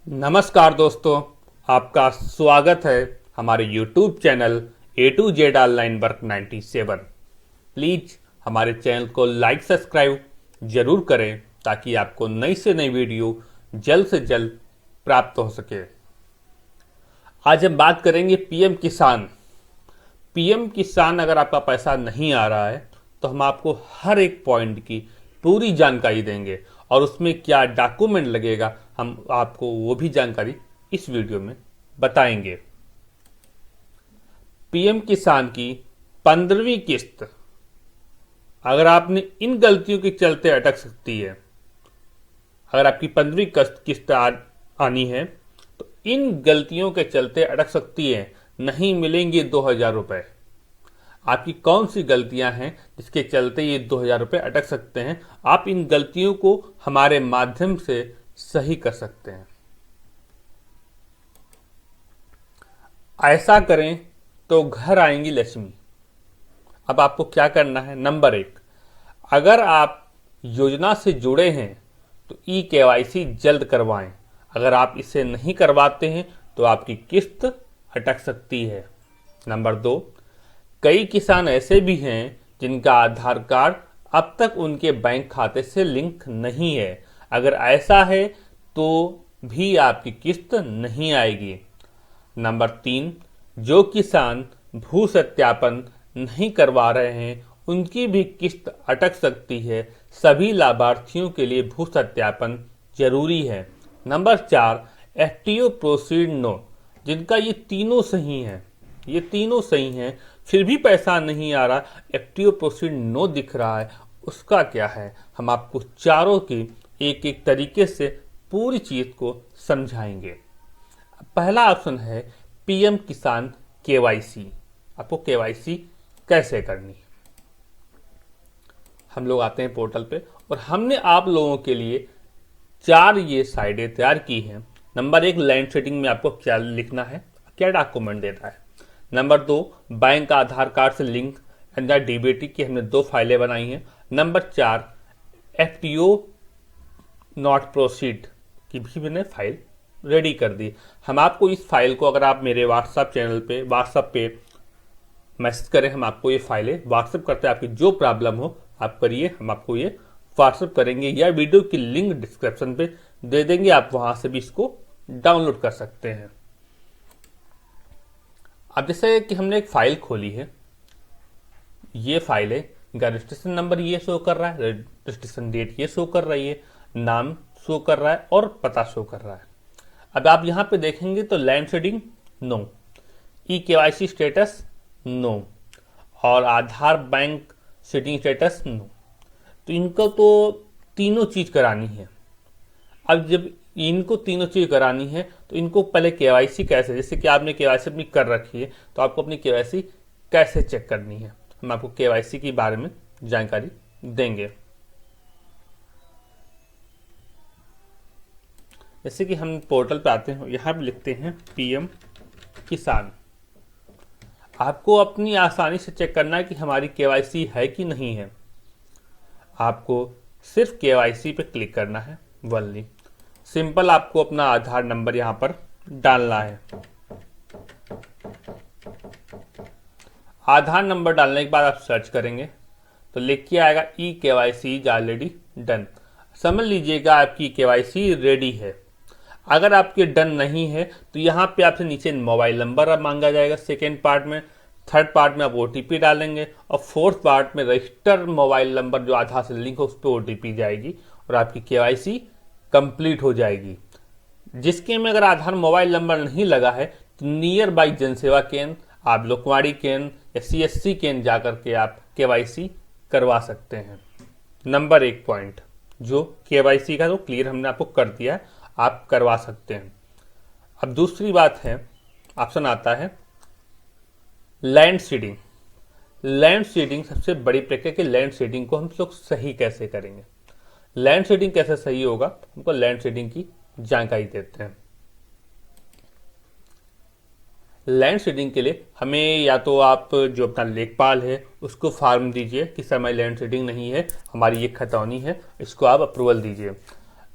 नमस्कार दोस्तों, आपका स्वागत है हमारे YouTube channel A to Z online work 97। Please हमारे चैनल को लाइक सब्सक्राइब जरूर करें ताकि आपको नई से नई वीडियो जल्द से जल्द प्राप्त हो सके। आज हम बात करेंगे पीएम किसान। पीएम किसान अगर आपका पैसा नहीं आ रहा है तो हम आपको हर एक पॉइंट की पूरी जानकारी देंगे और उसमें क्या डॉक्यूमेंट लगेगा हम आपको वो भी जानकारी इस वीडियो में बताएंगे। पीएम किसान की 15वीं किस्त अगर आपने इन गलतियों के चलते अटक सकती है। अगर आपकी 15वीं किस्त आनी है तो इन गलतियों के चलते अटक सकती है, नहीं मिलेंगे 2000 रुपए। आपकी कौन सी गलतियां हैं जिसके चलते ये 2000 रुपए अटक सकते हैं? आप इन गलतियों को हमारे माध्यम से सही कर सकते हैं। ऐसा करें तो घर आएंगी लक्ष्मी। अब आपको क्या करना है? नंबर 1, अगर आप योजना से जुड़े हैं तो ई-केवाईसी जल्द करवाएं। अगर आप इसे नहीं करवाते हैं तो आपकी किस्त अटक सकती है। नंबर 2, कई किसान ऐसे भी हैं जिनका आधार कार्ड अब तक उनके बैंक खाते से लिंक नहीं है। अगर ऐसा है तो भी आपकी किस्त नहीं आएगी। नंबर 3, जो किसान भू सत्यापन नहीं करवा रहे हैं उनकी भी किस्त अटक सकती है। सभी लाभार्थियों के लिए भू सत्यापन जरूरी है। नंबर 4, एफटीओ प्रोसीड नो, जिनका ये तीनों सही हैं फिर भी पैसा नहीं आ रहा, एफटीओ प्रोसीड नो दिख रहा है, उसका क्या है? हम आपको चारों की एक एक तरीके से पूरी चीज को समझाएंगे। पहला ऑप्शन है पीएम किसान केवाईसी। आपको केवाईसी कैसे करनी है? हम लोग आते हैं पोर्टल पे और हमने आप लोगों के लिए 4 ये साइडें तैयार की हैं। नंबर 1, लैंड सेटिंग में आपको क्या लिखना है, क्या डॉक्यूमेंट देता है। नंबर 2, बैंक आधार कार्ड से लिंक या डीबीटी की हमने 2 फाइलें बनाई हैं। नंबर 4, एफटीओ नॉट प्रोसीड की भी मैंने फाइल रेडी कर दी। हम आपको इस फाइल को, अगर आप मेरे व्हाट्सएप पे मैसेज करें, हम आपको ये फाइलें व्हाट्सएप करते हैं। आपकी जो प्रॉब्लम हो आप करिए, हम आपको ये व्हाट्सएप करेंगे या वीडियो की लिंक डिस्क्रिप्शन पे दे देंगे, आप वहां से भी इसको डाउनलोड कर सकते हैं। अब जैसे कि हमने एक फाइल खोली है, ये फाइल है, इनका रजिस्ट्रेशन नंबर ये शो कर रहा है, रजिस्ट्रेशन डेट ये शो कर रही है, नाम शो कर रहा है और पता शो कर रहा है। अब आप यहां पे देखेंगे तो land seeding no, eKYC status no और Aadhaar bank seeding status no. तो इनको तो तीनों चीज करानी है। अब जब इनको तीनों चीज करानी है तो इनको पहले केवाईसी कैसे, जैसे कि आपने केवाईसी अपनी कर रखी है तो आपको अपनी केवाईसी कैसे चेक करनी है, हम आपको केवाईसी के बारे में जानकारी देंगे। जैसे कि हम पोर्टल पे आते हैं, यहां पे लिखते हैं पीएम किसान। आपको अपनी आसानी से चेक करना है कि हमारी केवाईसी है कि नहीं है। आपको सिर्फ केवाईसी पे क्लिक करना है। वनली सिंपल आपको अपना आधार नंबर यहां पर डालना है। आधार नंबर डालने के बाद आप सर्च करेंगे तो लिख के आएगा ई-केवाईसी इज ऑलरेडी डन। समझ लीजिएगा आपकी केवाईसी रेडी है। अगर आपके डन नहीं है तो यहाँ पे आपसे नीचे मोबाइल नंबर मांगा जाएगा सेकेंड पार्ट में, थर्ड पार्ट में आप ओटीपी डालेंगे और फोर्थ पार्ट में रजिस्टर मोबाइल नंबर जो आधार से लिंक हो उस पर ओटीपी जाएगी और आपकी केवाईसी कंप्लीट हो जाएगी। जिसके में अगर आधार मोबाइल नंबर नहीं लगा है तो नियर बाई जनसेवा केंद्र, आप लोकवाड़ी केंद्र या सीएससी केंद्र जाकर के आप केवाईसी करवा सकते हैं। नंबर 1 पॉइंट जो केवाईसी का तो क्लियर हमने आपको कर दिया है, आप करवा सकते हैं। अब दूसरी बात है, ऑप्शन आता है लैंड सीडिंग। लैंड सीडिंग सबसे बड़ी प्रक्रिया कि लैंड सीडिंग को हम लोग सही कैसे करेंगे। लैंड सीडिंग कैसे सही होगा, हमको लैंड सीडिंग की जानकारी देते हैं। लैंड सीडिंग के लिए हमें या तो आप जो अपना लेखपाल है उसको फॉर्म दीजिए कि सर हमारी लैंड सीडिंग नहीं है, हमारी ये खतौनी है, इसको आप अप्रूवल दीजिए।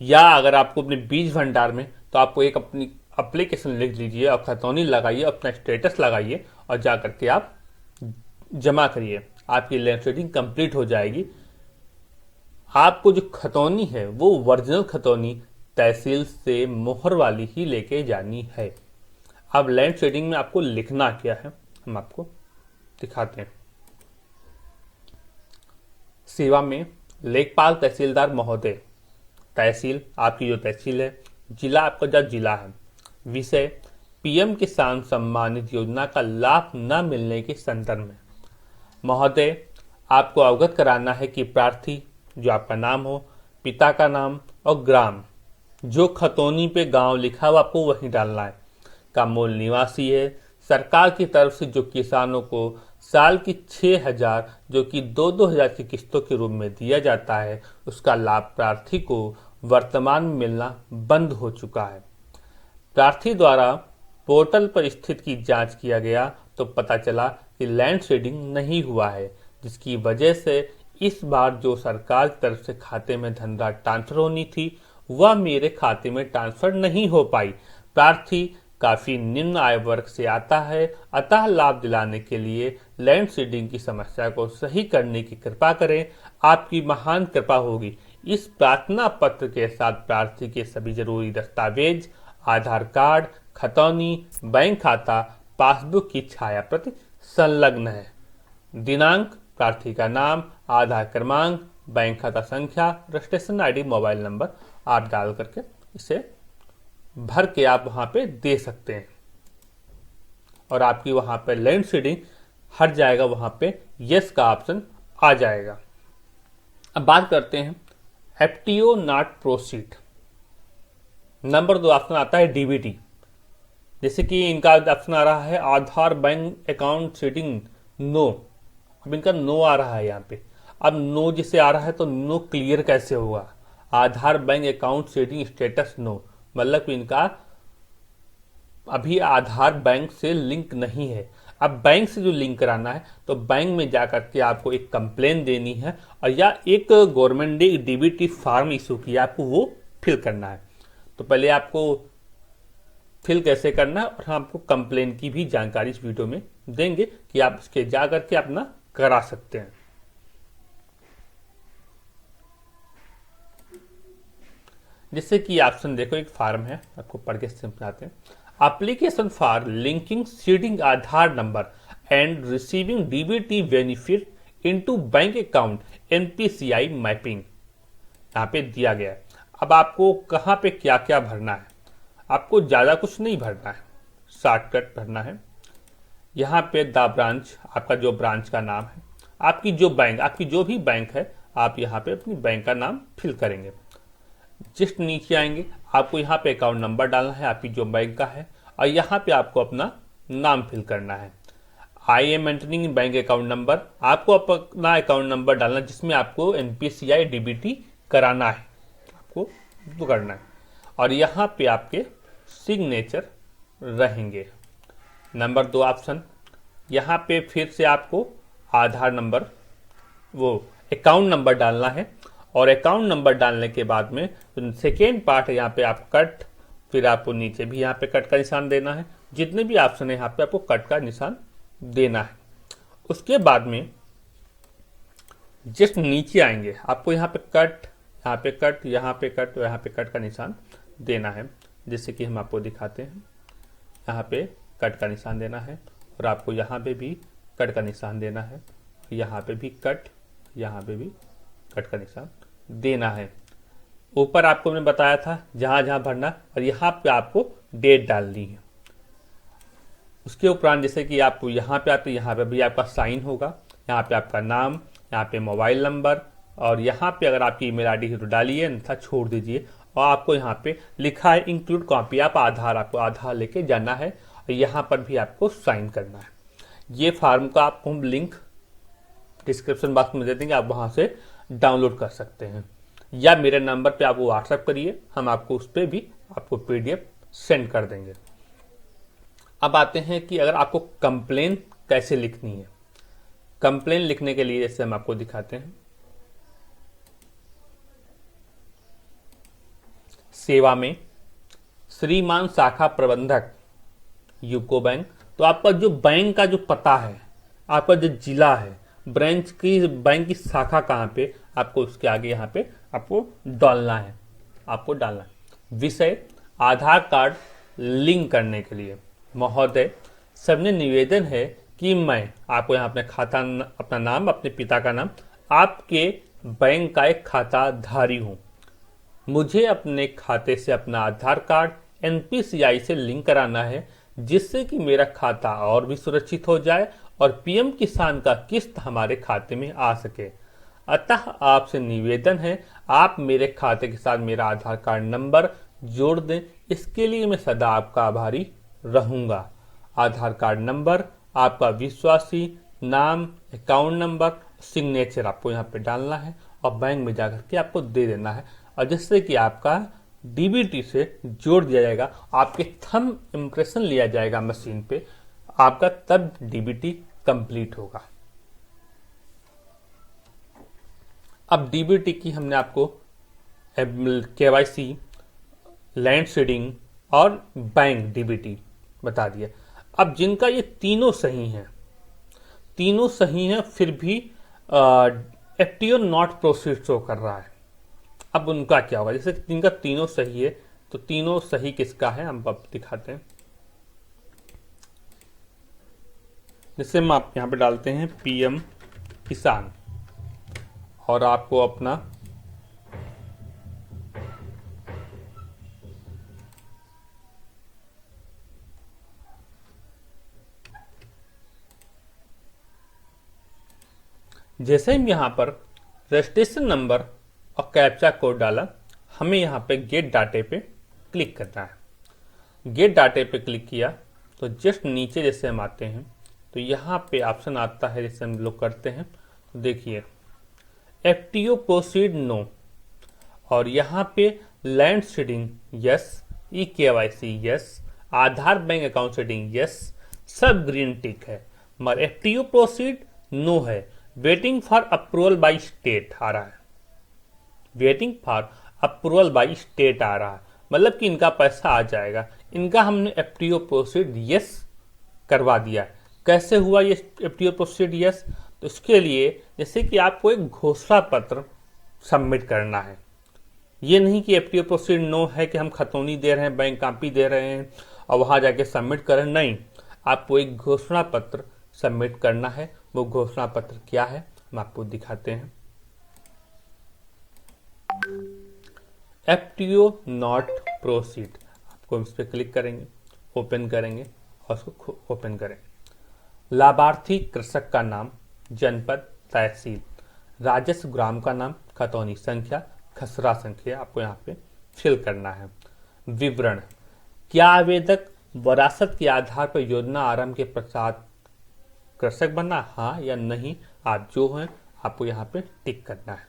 या अगर आपको अपने बीज भंडार में तो आपको एक अपनी एप्लीकेशन लिख लीजिए और खतौनी लगाइए, अपना स्टेटस लगाइए और जा करके आप जमा करिए। आपकी लैंड सीडिंग कंप्लीट हो जाएगी। आपको जो खतौनी है वो ओरिजिनल खतौनी तहसील से मोहर वाली ही लेके जानी है। अब लैंड सीडिंग में आपको लिखना क्या है हम आपको दिखाते हैं। सेवा में लेखपाल तहसीलदार महोदय, तहसील आपकी जो तहसील है, जिला आपका जो जिला है, विषय पीएम किसान सम्मान निधि योजना का लाभ न मिलने के संदर्भ में। महोदय, आपको अवगत कराना है कि प्रार्थी जो आपका नाम हो, पिता का नाम और ग्राम, जो खतौनी पे गांव लिखा हुआ आपको वहीं डालना है, का मूल निवासी है। सरकार की तरफ से जो किसानों को साल की 6,000 जो कि 2-2 हज़ार की किस्तों के रूप में दिया जाता है, उसका लाभ प्रार्थी को वर्तमान में मिलना बंद हो चुका है। प्रार्थी द्वारा पोर्टल पर स्थित की जांच किया गया तो पता चला कि लैंड सीडिंग नहीं हुआ है, जिसकी वजह से इस बार जो सरकार की तरफ से खाते में धनराशि ट्रांसफर होनी थी वह मेरे खाते में ट्रांसफर नहीं हो पाई। प्रार्थी काफी निम्न आय वर्ग से आता है, अतः लाभ दिलाने के लिए लैंड सीडिंग की समस्या को सही करने की कृपा करें, आपकी महान कृपा होगी। इस प्रार्थना पत्र के साथ प्रार्थी के सभी जरूरी दस्तावेज, आधार कार्ड, खतौनी, बैंक खाता, पासबुक की छाया प्रति संलग्न है। दिनांक, प्रार्थी का नाम, आधार क्रमांक, बैंक खाता संख्या, रजिस्ट्रेशन आईडी, मोबाइल नंबर आप डाल करके इसे भर के आप वहां पे दे सकते हैं और आपकी वहां पे लैंड सीडिंग हट जाएगा, वहां पे यस का ऑप्शन आ जाएगा। अब बात करते हैं FTO not proceed. Number 2 option आता है डीबीटी। जैसे कि इनका ऑप्शन आ रहा है आधार बैंक अकाउंट सीडिंग नो। अब इनका नो आ रहा है यहाँ पे। अब नो जिसे आ रहा है तो नो क्लियर कैसे होगा? Aadhaar bank account seeding status no, मतलब इनका अभी आधार बैंक से लिंक नहीं है। अब बैंक से जो लिंक कराना है तो बैंक में जाकर के आपको एक कंप्लेन देनी है और या एक गवर्नमेंट ने डीबीटी फॉर्म इशू किया, आपको वो फिल करना है। तो पहले आपको फिल कैसे करना है और हम आपको कंप्लेन की भी जानकारी इस वीडियो में देंगे कि आप इसके जा करके अपना करा सकते हैं। जैसे कि ऑप्शन देखो, एक फार्म है, आपको पढ़ के समझाते हैं। Application for linking seeding Aadhaar number and receiving DBT benefit into bank account NPCI mapping यहाँ पे दिया गया है। अब आपको कहाँ पे क्या क्या भरना है? आपको ज्यादा कुछ नहीं भरना है, शॉर्टकट भरना है। यहाँ पे द ब्रांच, आपका जो ब्रांच का नाम है, आपकी जो बैंक, आपकी जो भी बैंक है, आप यहाँ पे अपनी बैंक का नाम फिल करेंगे। जस्ट नीचे आएंगे, आपको यहाँ पे अकाउंट नंबर डालना है आपकी जो बैंक का है और यहाँ पे आपको अपना नाम फिल करना है। I am entering bank account number, आपको अपना अकाउंट नंबर डालना जिसमें आपको एनपीसीआई डीबीटी कराना है, आपको तो करना है। और यहाँ पे आपके सिग्नेचर रहेंगे। नंबर 2 ऑप्शन, यहाँ पे फिर से आपको आधार नंबर, वो अकाउंट नंबर डालना है और अकाउंट नंबर डालने के बाद में सेकेंड पार्ट यहाँ पे आप कट, फिर आपको नीचे भी यहाँ पे कट का निशान देना है। जितने भी ऑप्शन है यहाँ पे आपको कट का निशान देना है। उसके बाद में जस्ट नीचे आएंगे, आपको यहाँ पे कट, यहाँ पे कट, यहाँ पे कट, यहाँ पे कट का निशान देना है। जैसे कि हम आपको दिखाते हैं, यहाँ पे कट का निशान देना है और आपको यहाँ पे भी कट का निशान देना है, यहाँ पे भी कट, यहाँ पे भी कट का निशान देना है। ऊपर आपको मैंने बताया था जहां जहां भरना, और यहाँ पे आपको डेट डालनी है। उसके उपरांत जैसे कि आप यहाँ पे आते, यहाँ पे भी आपका साइन होगा, यहाँ पे आपका नाम, यहाँ पे मोबाइल नंबर और यहाँ पे अगर आपकी ईमेल आईडी है तो डालिए, अन्यथा छोड़ दीजिए। और आपको यहाँ पे लिखा है इंक्लूड कॉपी, आप आधार, आपको आधार लेके जाना है और यहाँ पर भी आपको साइन करना है। ये फार्म का आपको हम लिंक डिस्क्रिप्शन बॉक्स में दे देंगे, आप वहां से डाउनलोड कर सकते हैं या मेरे नंबर पे आप व्हाट्सएप करिए, हम आपको उस पर भी आपको पीडीएफ सेंड कर देंगे। अब आते हैं कि अगर आपको कंप्लेन कैसे लिखनी है। कंप्लेन लिखने के लिए जैसे हम आपको दिखाते हैं, सेवा में श्रीमान शाखा प्रबंधक यूको बैंक। तो आपका जो बैंक का जो पता है, आपका जो जिला है, ब्रांच की बैंक की शाखा कहाँ पे, आपको उसके आगे यहाँ पे आपको डालना है, आपको डालना है। विषय आधार कार्ड लिंक करने के लिए। महोदय, सबने निवेदन है कि मैं आपको यहाँ अपने खाता, अपना नाम, अपने पिता का नाम, आपके बैंक का एक खाताधारी हूँ। मुझे अपने खाते से अपना आधार कार्ड एनपीसीआई से लिंक कराना है, जिससे कि मेरा खाता और भी सुरक्षित हो जाए और पीएम किसान का किस्त हमारे खाते में आ सके। अतः आपसे निवेदन है, आप मेरे खाते के साथ मेरा आधार कार्ड नंबर जोड़ दें। इसके लिए मैं सदा आपका आभारी रहूंगा। आधार कार्ड नंबर, आपका विश्वासी नाम, अकाउंट नंबर, सिग्नेचर आपको यहाँ पे डालना है और बैंक में जाकर के आपको दे देना है, और जिससे कि आपका डीबीटी से जोड़ दिया जाएगा, आपके थंब इम्प्रेशन लिया जाएगा मशीन पे, आपका तब डीबीटी कंप्लीट होगा। अब डीबीटी की हमने आपको केवाईसी, लैंड सीडिंग और बैंक डीबीटी बता दिया। अब जिनका ये तीनों सही हैं, तीनों सही हैं, फिर भी एफटीओ नॉट प्रोसीड शो कर रहा है, अब उनका क्या होगा? जैसे जिनका तीनों सही है, तो तीनों सही किसका है हम अब दिखाते हैं। जैसे हम आप यहाँ पे डालते हैं पीएम किसान, और आपको अपना जैसे हम यहाँ पर रजिस्ट्रेशन नंबर और कैप्चा कोड डाला, हमें यहाँ पे गेट डाटे पे क्लिक करना है। गेट डाटे पे क्लिक किया तो जस्ट नीचे जैसे हम आते हैं तो यहाँ पे ऑप्शन आता है, जैसे हम लोग करते हैं तो देखिए एफटीओ प्रोसीड नो, और यहाँ पे land seeding yes, e KYC yes, Aadhaar bank account seeding yes, सब ग्रीन टिक है, मगर एफटीओ प्रोसीड नो है। Waiting for approval by state आ रहा है, waiting for approval by state आ रहा है, मतलब कि इनका पैसा आ जाएगा। इनका हमने एफटीओ प्रोसीड यस करवा दिया है। कैसे हुआ ये एफटीओ प्रोसीड यस? तो इसके लिए जैसे कि आपको एक घोषणा पत्र सबमिट करना है, ये नहीं कि एफटीओ प्रोसीड नो है कि हम खतौनी दे रहे हैं, बैंक कॉपी दे रहे हैं और वहां जाके सबमिट करें, नहीं, आपको एक घोषणा पत्र सबमिट करना है। वो घोषणा पत्र क्या है हम आपको दिखाते हैं। एफटीओ नॉट प्रोसीड, आपको इस पर क्लिक करेंगे, ओपन करेंगे और उसको ओपन करेंगे। लाभार्थी कृषक का नाम, जनपद, तहसील, राजस्व ग्राम का नाम, खतौनी संख्या, खसरा संख्या आपको यहाँ पे फिल करना है। विवरण, क्या आवेदक वरासत के आधार पर योजना आरंभ के पश्चात कृषक बनना, हाँ या नहीं, आप जो हैं आपको यहाँ पे टिक करना है।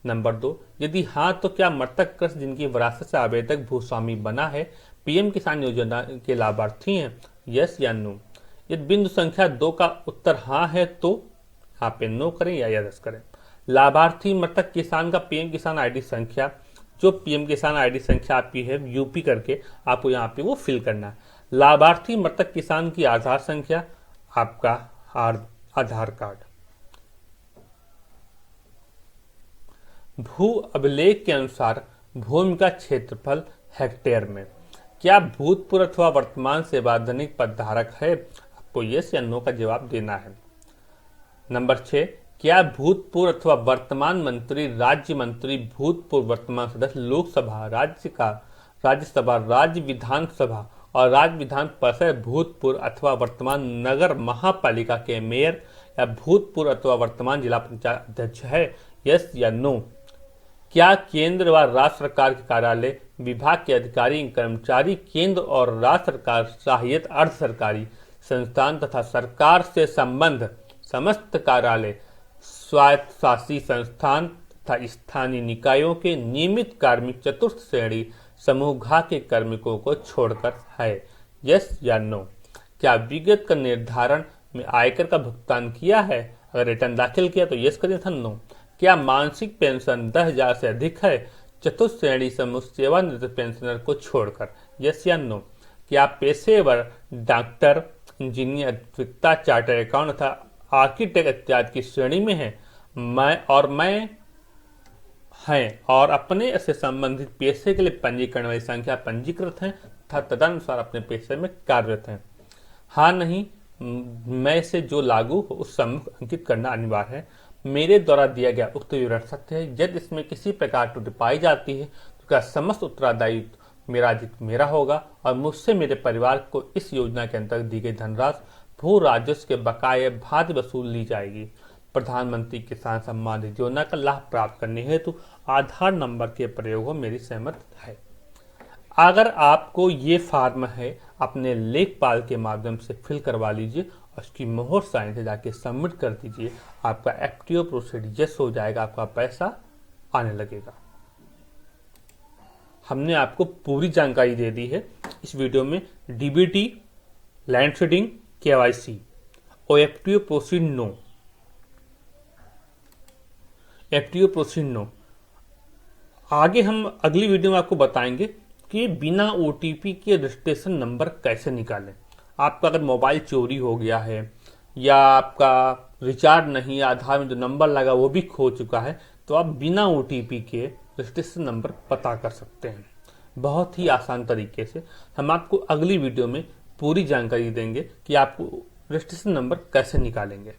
नंबर 2, यदि हाँ तो क्या मृतक कृषक जिनकी वरासत से आवेदक भूस्वामी बना है पीएम किसान योजना के लाभार्थी हैं, यस या नो। यदि बिंदु संख्या 2 का उत्तर हाँ है तो यहाँ पे नो करें या यस करें। लाभार्थी मृतक किसान का पीएम किसान आईडी संख्या, जो पीएम किसान आईडी संख्या आपकी है यूपी करके आपको यहाँ पे वो फिल करना है। लाभार्थी मृतक किसान की आधार संख्या, आपका आधार कार्ड। भू अभिलेख के अनुसार भूमि का क्षेत्रफल हेक्टेयर में। क्या भूतपूर्व अथवा वर्तमान सेवाधनिक पद धारक है? आपको यस या नो का जवाब देना है। नंबर 6, क्या भूतपूर्व अथवा वर्तमान मंत्री, राज्य मंत्री, भूतपूर्व वर्तमान सदस्य लोकसभा, राज्यसभा, राज्य विधानसभा और राज्य विधान परिषद भूतपूर्व अथवा वर्तमान नगर महापालिका के मेयर या भूतपूर्व अथवा वर्तमान जिला पंचायत अध्यक्ष है? यस या नो। क्या केंद्र व राज्य सरकार के कार्यालय, विभाग के अधिकारी कर्मचारी, केंद्र और राज्य सरकार, सहायता अर्ध सरकारी संस्थान तथा सरकार से संबद्ध समस्त कार्यालय, स्वायत्तशासी संस्थान तथा स्थानीय निकायों के नियमित कार्मिक चतुर्थ श्रेणी समूह घ के कार्मिकों को छोड़कर है? यस या नो। क्या विगत का निर्धारण में आयकर का भुगतान किया है? अगर रिटर्न दाखिल किया तो यस करें, था नो। क्या मासिक पेंशन 10,000 से अधिक है? चतुर्थ श्रेणी समूह सेवानिवृत्त पेंशनर को छोड़कर। यस या नो? कि आप पेशेवर डॉक्टर, इंजीनियर, वित्ता, चार्टर अकाउंट तथा आर्किटेक्ट इत्यादि की श्रेणी में है मैं हैं और अपने से संबंधित पेशे के लिए पंजीकरण वाली संख्या पंजीकृत हैं तथा तदनुसार अपने पेशे में कार्यरत हैं। हाँ नहीं मैं से जो लागू हो उस सम्मुख अंकित करना अनिवार्य है। मेरे द्वारा दिया गया उक्त विवरण सत्य है। यदि इसमें किसी प्रकार त्रुटि पाई जाती है तो क्या समस्त उत्तरदायित्व मेरा होगा और मुझसे मेरे परिवार को इस योजना के अंतर्गत दी गई धनराशि भू राजस्व के बकाये भांति वसूल ली जाएगी। प्रधानमंत्री किसान सम्मान निधि योजना का लाभ प्राप्त करने हेतु आधार नंबर के प्रयोग में मेरी सहमति है। अगर आपको ये फॉर्म है अपने लेखपाल के माध्यम से फिल करवा लीजिए और उसकी मोहर साइन से जाके सबमिट कर दीजिए। आपका एफटीओ प्रोसीड यस हो जाएगा, आपका पैसा आने लगेगा। हमने आपको पूरी जानकारी दे दी है इस वीडियो में। डीबीटी, लैंड सीडिंग, केवाईसी और FTO proceed no. FTO proceed no आगे हम अगली वीडियो में आपको बताएंगे कि बिना ओटीपी के रजिस्ट्रेशन नंबर कैसे निकालें। आपका अगर मोबाइल चोरी हो गया है या आपका रिचार्ज नहीं, आधार में जो नंबर लगा वो भी खो चुका है, तो आप बिना ओटीपी के रजिस्ट्रेशन नंबर पता कर सकते हैं बहुत ही आसान तरीके से। हम आपको अगली वीडियो में पूरी जानकारी देंगे कि आपको रजिस्ट्रेशन नंबर कैसे निकालेंगे।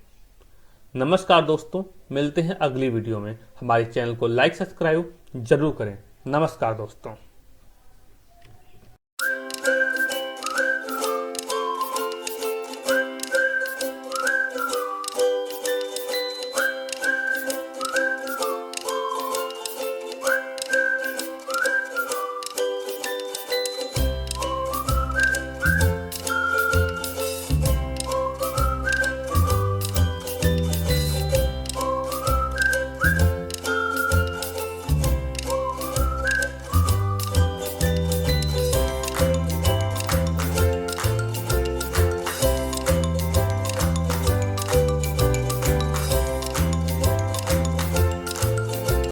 नमस्कार दोस्तों, मिलते हैं अगली वीडियो में। हमारे चैनल को लाइक सब्सक्राइब जरूर करें। नमस्कार दोस्तों।